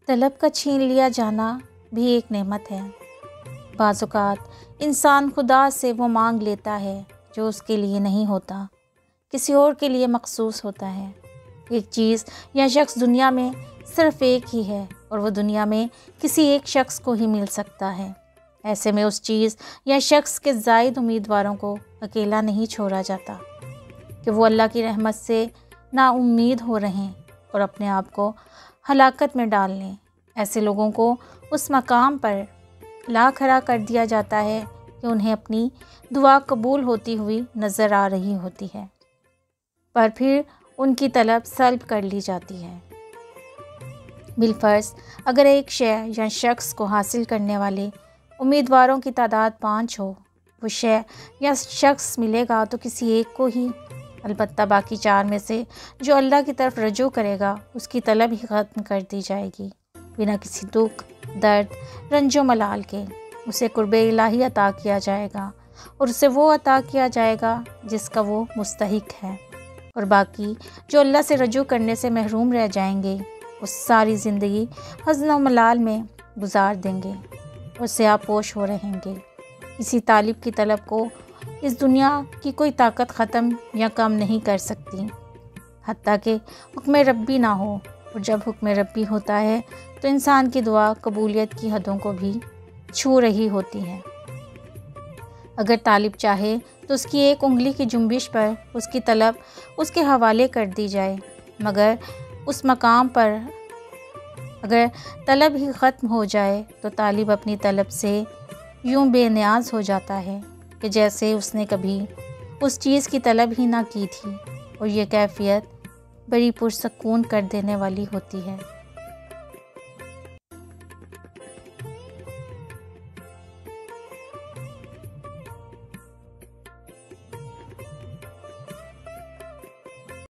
طلب کا چھین لیا جانا بھی ایک نعمت ہے۔ بعض اوقات انسان خدا سے وہ مانگ لیتا ہے جو اس کے لیے نہیں ہوتا، کسی اور کے لیے مخصوص ہوتا ہے۔ ایک چیز یا شخص دنیا میں صرف ایک ہی ہے اور وہ دنیا میں کسی ایک شخص کو ہی مل سکتا ہے۔ ایسے میں اس چیز یا شخص کے زائد امیدواروں کو اکیلا نہیں چھوڑا جاتا کہ وہ اللہ کی رحمت سے نا امید ہو رہیں اور اپنے آپ کو ہلاکت میں ڈال لیں۔ ایسے لوگوں کو اس مقام پر لا کھڑا کر دیا جاتا ہے کہ انہیں اپنی دعا قبول ہوتی ہوئی نظر آ رہی ہوتی ہے، پر پھر ان کی طلب سلب کر لی جاتی ہے۔ بالفرض اگر ایک شے یا شخص کو حاصل کرنے والے امیدواروں کی تعداد 5 ہو، وہ شے یا شخص ملے گا تو کسی ایک کو ہی، البتہ باقی 4 میں سے جو اللہ کی طرف رجوع کرے گا اس کی طلب ہی ختم کر دی جائے گی، بنا کسی دکھ، درد، رنج و ملال کے۔ اسے قرب الہی عطا کیا جائے گا اور اسے وہ عطا کیا جائے گا جس کا وہ مستحق ہے، اور باقی جو اللہ سے رجوع کرنے سے محروم رہ جائیں گے وہ ساری زندگی حزن و ملال میں گزار دیں گے اور سیاہپوش ہو رہیں گے۔ کسی طالب کی طلب کو اس دنیا کی کوئی طاقت ختم یا کم نہیں کر سکتی، حتیٰ کہ حکم ربی نہ ہو، اور جب حکم ربی ہوتا ہے تو انسان کی دعا قبولیت کی حدوں کو بھی چھو رہی ہوتی ہے۔ اگر طالب چاہے تو اس کی ایک انگلی کی جنبش پر اس کی طلب اس کے حوالے کر دی جائے، مگر اس مقام پر اگر طلب ہی ختم ہو جائے تو طالب اپنی طلب سے یوں بے نیاز ہو جاتا ہے کہ جیسے اس نے کبھی اس چیز کی طلب ہی نہ کی تھی، اور یہ کیفیت بڑی پرسکون کر دینے والی ہوتی ہے۔